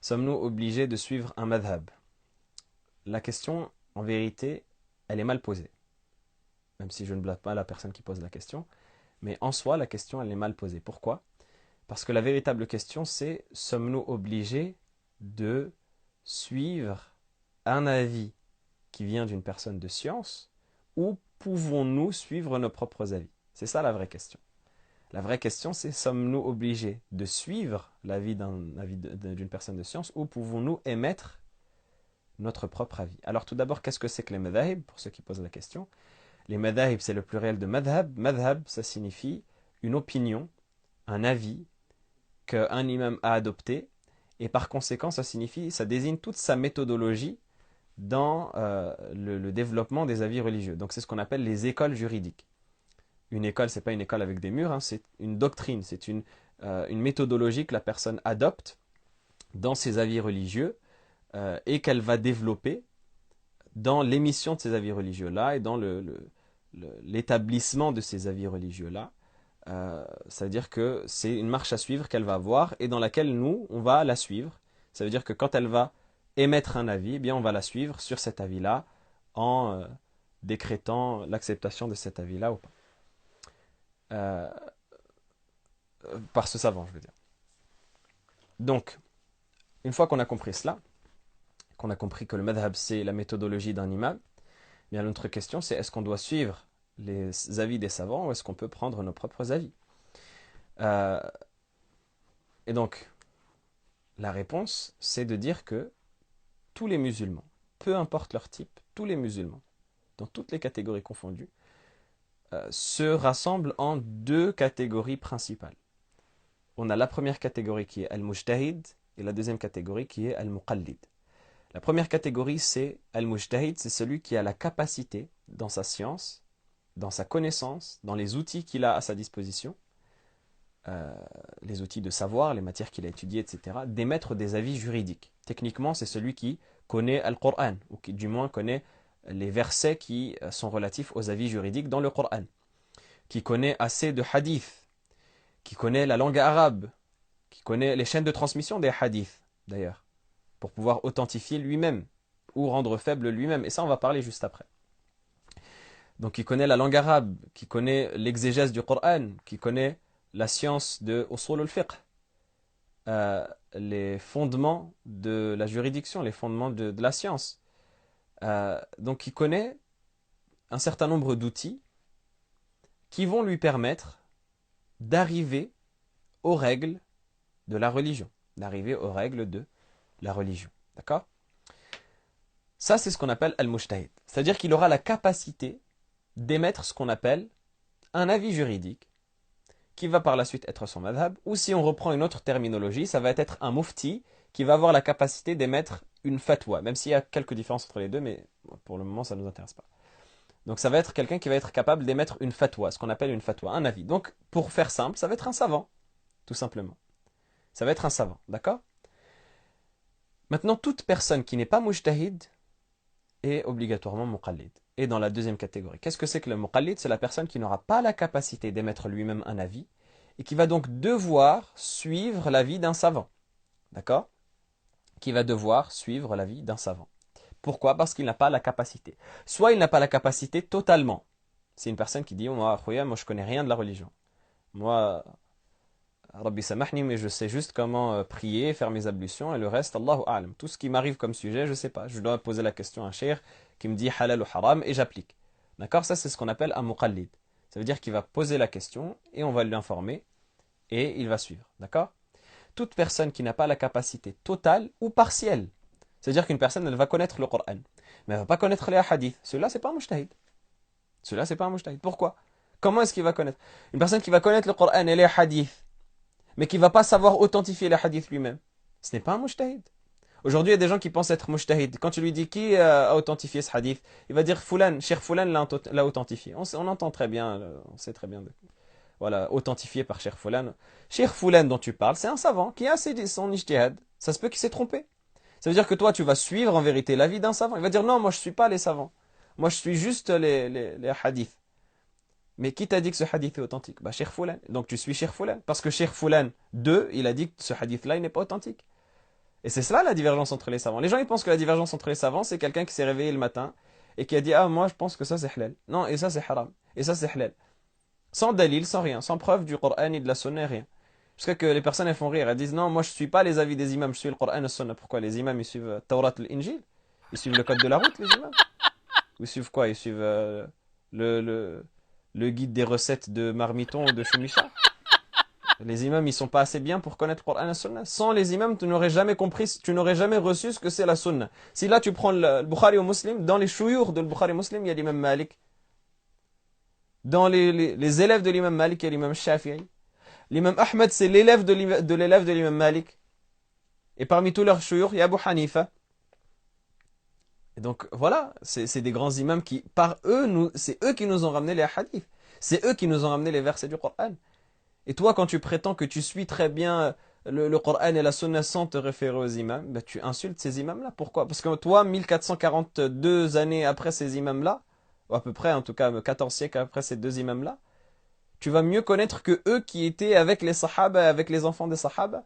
sommes-nous obligés de suivre un madhab? La question, en vérité, elle est mal posée. Même si je ne blâme pas la personne qui pose la question. Mais en soi, la question, elle est mal posée. Pourquoi? Parce que la véritable question, c'est sommes-nous obligés de suivre un avis qui vient d'une personne de science ou pouvons-nous suivre nos propres avis? C'est ça la vraie question. La vraie question, c'est sommes-nous obligés de suivre l'avis d'une personne de science ou pouvons-nous émettre notre propre avis? Alors tout d'abord, qu'est-ce que c'est que les madhahib? Pour ceux qui posent la question. Les madhahib, c'est le pluriel de madhab. Madhab, ça signifie une opinion, un avis qu'un imam a adopté. Et par conséquent, ça désigne toute sa méthodologie dans le développement des avis religieux. Donc c'est ce qu'on appelle les écoles juridiques. Une école, c'est pas une école avec des murs, hein, c'est une doctrine, c'est une méthodologie que la personne adopte dans ses avis religieux et qu'elle va développer dans l'émission de ces avis religieux-là et dans l'établissement de ces avis religieux-là. C'est-à-dire que c'est une marche à suivre qu'elle va avoir et dans laquelle nous, on va la suivre. Ça veut dire que quand elle va émettre un avis, eh bien on va la suivre sur cet avis-là en décrétant l'acceptation de cet avis-là ou pas. Euh, par ce savant, je veux dire. Donc, une fois qu'on a compris cela, qu'on a compris que le madhab c'est la méthodologie d'un imam, bien l'autre question c'est est-ce qu'on doit suivre les avis des savants ou est-ce qu'on peut prendre nos propres avis? Euh, et donc, la réponse c'est de dire que tous les musulmans, peu importe leur type, tous les musulmans, dans toutes les catégories confondues, se rassemblent en deux catégories principales. On a la première catégorie qui est al-mujtahid et la deuxième catégorie qui est al-muqallid. La première catégorie, c'est al-mujtahid, c'est celui qui a la capacité dans sa science, dans sa connaissance, dans les outils qu'il a à sa disposition, les outils de savoir, les matières qu'il a étudiées, etc., d'émettre des avis juridiques. Techniquement, c'est celui qui connaît Al-Qur'an, ou qui du moins connaît les versets qui sont relatifs aux avis juridiques dans le Qur'an, qui connaît assez de hadiths, qui connaît la langue arabe, qui connaît les chaînes de transmission des hadiths, d'ailleurs, pour pouvoir authentifier lui-même, ou rendre faible lui-même. Et ça, on va parler juste après. Donc, qui connaît la langue arabe, qui connaît l'exégèse du Qur'an, qui connaît la science de usul al-fiqh, les fondements de la juridiction, les fondements de la science. Donc, qui connaît un certain nombre d'outils qui vont lui permettre d'arriver aux règles de la religion, d'arriver aux règles de la religion. D'accord? Ça, c'est ce qu'on appelle al-mujtahid. C'est-à-dire qu'il aura la capacité d'émettre ce qu'on appelle un avis juridique qui va par la suite être son madhab, ou si on reprend une autre terminologie, ça va être un mufti qui va avoir la capacité d'émettre une fatwa, même s'il y a quelques différences entre les deux, mais pour le moment, ça ne nous intéresse pas. Donc ça va être quelqu'un qui va être capable d'émettre une fatwa, ce qu'on appelle une fatwa, un avis. Donc, pour faire simple, ça va être un savant, tout simplement. Ça va être un savant, d'accord? Maintenant, toute personne qui n'est pas mujtahid est obligatoirement muqallid. Et dans la deuxième catégorie. Qu'est-ce que c'est que le muqallid? C'est la personne qui n'aura pas la capacité d'émettre lui-même un avis et qui va donc devoir suivre l'avis d'un savant. D'accord? Qui va devoir suivre l'avis d'un savant. Pourquoi? Parce qu'il n'a pas la capacité. Soit il n'a pas la capacité totalement. C'est une personne qui dit moi, je connais rien de la religion. Moi, Rabbi samahni, mais je sais juste comment prier, faire mes ablutions et le reste, Allahu a'lam. Tout ce qui m'arrive comme sujet, je ne sais pas. Je dois poser la question à un cheikh qui me dit halal ou haram et j'applique. D'accord? Ça, c'est ce qu'on appelle un muqallid. Ça veut dire qu'il va poser la question et on va l'informer et il va suivre. D'accord? Toute personne qui n'a pas la capacité totale ou partielle, c'est-à-dire qu'une personne, elle va connaître le Coran, mais elle ne va pas connaître les hadiths. Celui-là, c'est pas un mujtahid. Celui-là, c'est pas un mujtahid. Pourquoi? Comment est-ce qu'il va connaître? Une personne qui va connaître le Coran et les hadiths, mais qui ne va pas savoir authentifier les hadiths lui-même, ce n'est pas un mujtahid. Aujourd'hui, il y a des gens qui pensent être mujtahid. Quand tu lui dis qui a authentifié ce hadith, il va dire Fulan, Cheikh Fulan l'a authentifié. On entend très bien, on sait très bien. Voilà, authentifié par Cheikh Fulan. Cheikh Fulan dont tu parles, c'est un savant qui a son ijtihad. Ça se peut qu'il s'est trompé. Ça veut dire que toi, tu vas suivre en vérité l'avis d'un savant. Il va dire non, moi je ne suis pas les savants. Moi je suis juste les hadiths. Mais qui t'a dit que ce hadith est authentique? Bah, Cheikh Fulan. Donc tu suis Cheikh Fulan. Parce que Cheikh Fulan 2, il a dit que ce hadith-là, il n'est pas authentique. Et c'est cela la divergence entre les savants. Les gens ils pensent que la divergence entre les savants, c'est quelqu'un qui s'est réveillé le matin et qui a dit ah moi je pense que ça c'est halal. Non, et ça c'est haram. Et ça c'est halal. Sans dalil, sans rien, sans preuve du Coran ni de la Sunna, rien. Jusqu'à que les personnes elles font rire, elles disent non, moi je suis pas les avis des imams, je suis le Coran et la Sunna. Pourquoi les imams ils suivent Taurat et l'Injil? Ils suivent le code de la route les imams? Ou ils suivent quoi? Ils suivent le, le, le guide des recettes de Marmiton ou de Choumicha? Les imams, ils sont pas assez bien pour connaître le Coran et la Sunna. Sans les imams, tu n'aurais jamais compris, tu n'aurais jamais reçu ce que c'est la Sunna. Si là, tu prends le Bukhari ou Muslim, dans les chouyours de Bukhari ou Muslim, il y a l'imam Malik. Dans les élèves de l'imam Malik, il y a l'imam Shafi'i. L'imam Ahmed, c'est l'élève de l'élève de l'imam Malik. Et parmi tous leurs chouyours, il y a Abu Hanifa. Et donc, voilà, c'est des grands imams qui, par eux, c'est eux qui nous ont ramené les hadiths. C'est eux qui nous ont ramené les versets du Coran. Et toi, quand tu prétends que tu suis très bien le Coran et la Sunna sans te référer aux imams, ben, tu insultes ces imams-là. Pourquoi? Parce que toi, 1442 années après ces imams-là, ou à peu près, en tout cas 14 siècles après ces deux imams-là, tu vas mieux connaître que eux qui étaient avec les sahaba, avec les enfants des sahaba.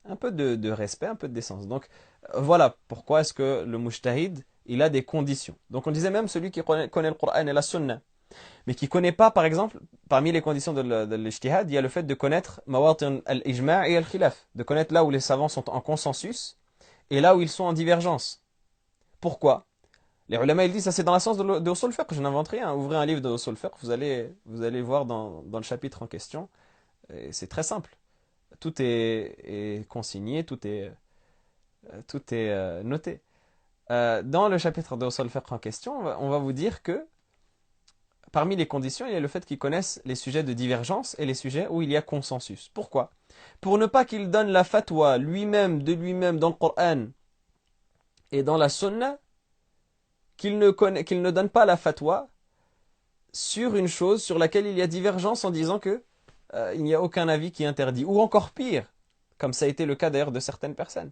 Un peu de respect, un peu de décence. Donc, voilà pourquoi est-ce que le mujtahid, il a des conditions. Donc, on disait même celui qui connaît le Coran et la Sunna, mais qui ne connaît pas, par exemple, parmi les conditions de l'ijtihad, il y a le fait de connaître mawatin al-ijma' et al-khilaf, de connaître là où les savants sont en consensus et là où ils sont en divergence. Pourquoi? Les ulama, ils disent, ça c'est dans la science de usul fiqh, je n'invente rien. Ouvrez un livre de usul fiqh, vous allez voir dans le chapitre en question, c'est très simple. Tout est consigné, tout est noté. Dans le chapitre de usul fiqh en question, on va vous dire que parmi les conditions, il y a le fait qu'ils connaissent les sujets de divergence et les sujets où il y a consensus. Pourquoi? Pour ne pas qu'il donne la fatwa lui-même, de lui-même, dans le Coran et dans la Sunna, qu'il ne donne pas la fatwa sur une chose sur laquelle il y a divergence en disant que il n'y a aucun avis qui interdit. Ou encore pire, comme ça a été le cas d'ailleurs de certaines personnes,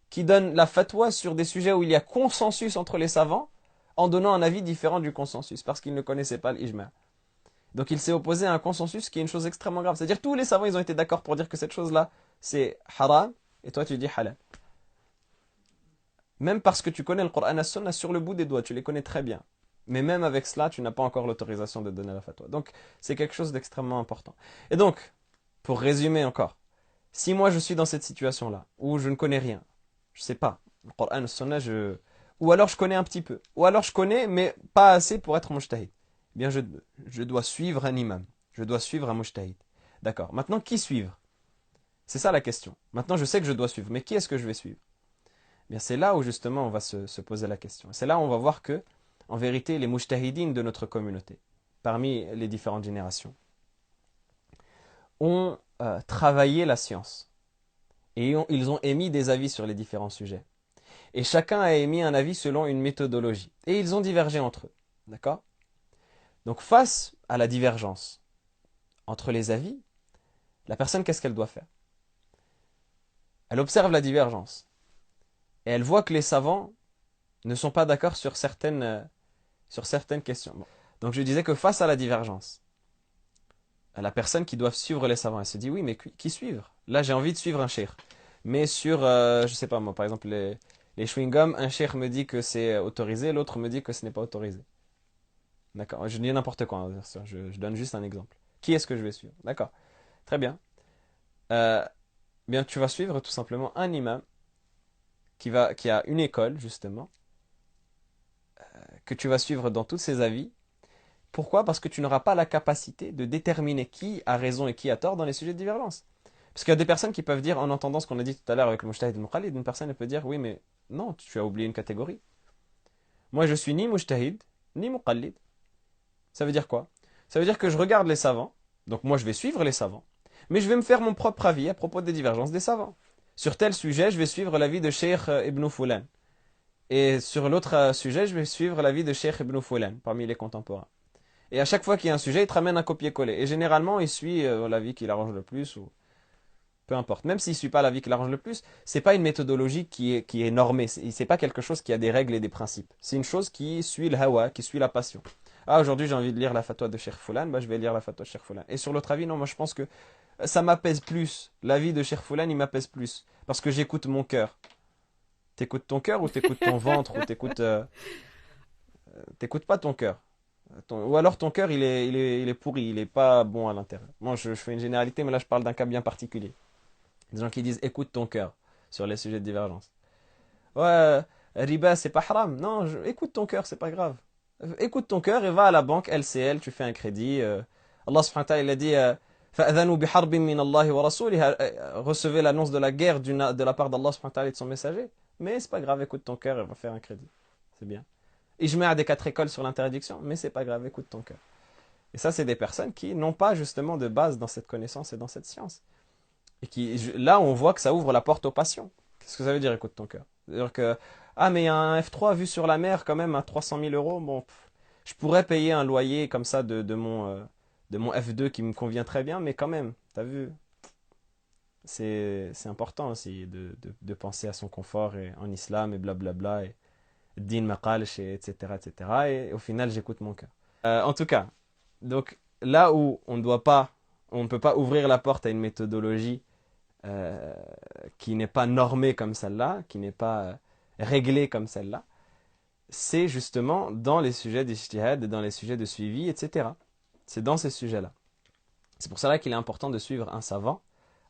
qui donnent la fatwa sur des sujets où il y a consensus entre les savants en donnant un avis différent du consensus, parce qu'ils ne connaissaient pas l'ijma'. Donc il s'est opposé à un consensus qui est une chose extrêmement grave. C'est-à-dire tous les savants ils ont été d'accord pour dire que cette chose-là c'est haram, et toi tu dis halal. Même parce que tu connais le Coran et la Sunna sur le bout des doigts, tu les connais très bien. Mais même avec cela, tu n'as pas encore l'autorisation de donner la fatwa. Donc c'est quelque chose d'extrêmement important. Et donc, pour résumer encore, si moi je suis dans cette situation-là, où je ne connais rien, je ne sais pas, le Coran et la Sunna, ou alors je connais un petit peu, ou alors je connais mais pas assez pour être mujtahid, eh bien je dois suivre un imam, je dois suivre un mujtahid. D'accord, maintenant qui suivre? C'est ça la question. Maintenant je sais que je dois suivre, mais qui est-ce que je vais suivre? Eh bien c'est là où justement on va se poser la question. C'est là où on va voir que, en vérité, les mujtahidines de notre communauté, parmi les différentes générations, ont travaillé la science. Et ils ont émis des avis sur les différents sujets. Et chacun a émis un avis selon une méthodologie. Et ils ont divergé entre eux. D'accord? Donc face à la divergence entre les avis, la personne, qu'est-ce qu'elle doit faire? Elle observe la divergence. Et elle voit que les savants ne sont pas d'accord sur certaines questions. Bon. Donc je disais que face à la divergence, à la personne qui doit suivre les savants, elle se dit oui, mais qui suivre? Là, j'ai envie de suivre un cheikh. Mais sur, je sais pas moi, par exemple, les chewing-gums, un cheikh me dit que c'est autorisé, l'autre me dit que ce n'est pas autorisé. D'accord, je dis n'importe quoi, hein, je donne juste un exemple. Qui est-ce que je vais suivre? D'accord, très bien. Euh, bien, tu vas suivre tout simplement un imam qui a une école, justement, que tu vas suivre dans tous ses avis. Pourquoi? Parce que tu n'auras pas la capacité de déterminer qui a raison et qui a tort dans les sujets de divergence. Parce qu'il y a des personnes qui peuvent dire, en entendant ce qu'on a dit tout à l'heure avec le mujtahid et le muqallid, une personne elle peut dire, oui, mais non, tu as oublié une catégorie. Moi, je suis ni mujtahid, ni muqallid. Ça veut dire quoi? Ça veut dire que je regarde les savants, donc moi je vais suivre les savants, mais je vais me faire mon propre avis à propos des divergences des savants. Sur tel sujet, je vais suivre l'avis de Cheikh Ibn Fulan. Et sur l'autre sujet, je vais suivre l'avis de Cheikh Ibn Fulan, parmi les contemporains. Et à chaque fois qu'il y a un sujet, il te ramène un copier-coller. Et généralement, il suit l'avis qui l'arrange le plus, ou peu importe. Même s'il ne suit pas l'avis qui l'arrange le plus, c'est pas une méthodologie qui est normée. C'est pas quelque chose qui a des règles et des principes. C'est une chose qui suit le hawa, qui suit la passion. Ah, aujourd'hui j'ai envie de lire la fatwa de Cheikh Fulan, bah, je vais lire la fatwa de Cheikh Fulan. Et sur l'autre avis, non, moi je pense que ça m'apaise plus. L'avis de Cheikh Foulan, il m'apaise plus. Parce que j'écoute mon cœur. T'écoutes ton cœur ou t'écoutes ton ventre ou t'écoutes pas ton cœur. Ou alors ton cœur, il est pourri, il est pas bon à l'intérieur. Moi, je fais une généralité, mais là, je parle d'un cas bien particulier. Des gens qui disent écoute ton cœur sur les sujets de divergence. Ouais, riba, c'est pas haram. Non, écoute ton cœur, c'est pas grave. Écoute ton cœur et va à la banque LCL, tu fais un crédit. Allah subhanahu wa ta'ala, il a dit فَأَذَنُوا بِحَرْبٍ مِّنَ اللَّهِ وَرَسُولِهِ recevez l'annonce de la guerre de la part d'Allah subhanahu wa ta'ala et de son messager. Mais c'est pas grave, écoute ton cœur et va faire un crédit. C'est bien. Ijma' des 4 écoles sur l'interdiction, mais c'est pas grave, écoute ton cœur. Et ça, c'est des personnes qui n'ont pas justement de base dans cette connaissance et dans cette science. Et là, on voit que ça ouvre la porte aux passions. Qu'est-ce que ça veut dire, écoute ton cœur? C'est-à-dire que, ah, mais il y a un F3 vu sur la mer quand même à 300 000 euros. Bon, je pourrais payer un loyer comme ça de mon F2 qui me convient très bien, mais quand même, t'as vu, c'est important aussi de penser à son confort et, en islam et blablabla, et din maqalsh, et etc., etc. Et au final, j'écoute mon cœur. En tout cas, donc là où on ne peut pas ouvrir la porte à une méthodologie euh, qui n'est pas normée comme celle-là, qui n'est pas réglée comme celle-là, c'est justement dans les sujets d'ijtihad, dans les sujets de suivi, etc. C'est dans ces sujets-là. C'est pour cela qu'il est important de suivre un savant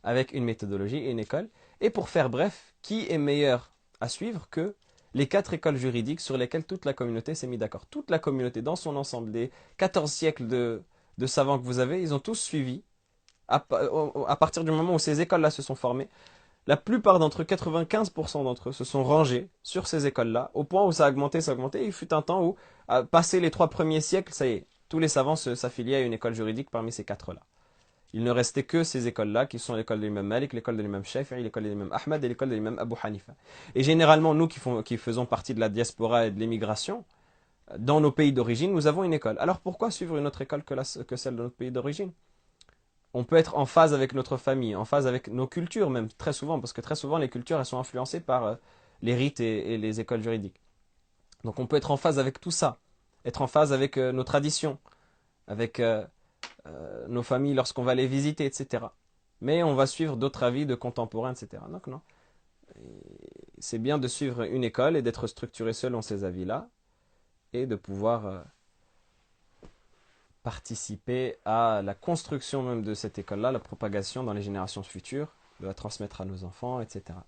avec une méthodologie et une école. Et pour faire bref, qui est meilleur à suivre que les 4 écoles juridiques sur lesquelles toute la communauté s'est mise d'accord? Toute la communauté dans son ensemble, des 14 siècles de savants que vous avez, ils ont tous suivi à partir du moment où ces écoles-là se sont formées. La plupart d'entre eux, 95% d'entre eux, se sont rangés sur ces écoles-là, au point où ça a augmenté, ça a augmenté. Il fut un temps où, passé les 3 premiers siècles, ça y est, tous les savants s'affiliaient à une école juridique parmi ces 4-là. Il ne restait que ces écoles-là, qui sont l'école de l'imam Malik, l'école de l'imam Shafi'i, l'école de l'imam Ahmad et l'école de l'imam Abu Hanifa. Et généralement, nous qui faisons partie de la diaspora et de l'émigration, dans nos pays d'origine, nous avons une école. Alors pourquoi suivre une autre école que celle de notre pays d'origine? On peut être en phase avec notre famille, en phase avec nos cultures même, très souvent, parce que très souvent les cultures elles sont influencées par les rites et les écoles juridiques. Donc on peut être en phase avec tout ça, être en phase avec nos traditions, avec nos familles lorsqu'on va les visiter, etc. Mais on va suivre d'autres avis de contemporains, etc. Donc non, c'est bien de suivre une école et d'être structuré selon ces avis-là et de pouvoir participer à la construction même de cette école-là, la propagation dans les générations futures, de la transmettre à nos enfants, etc.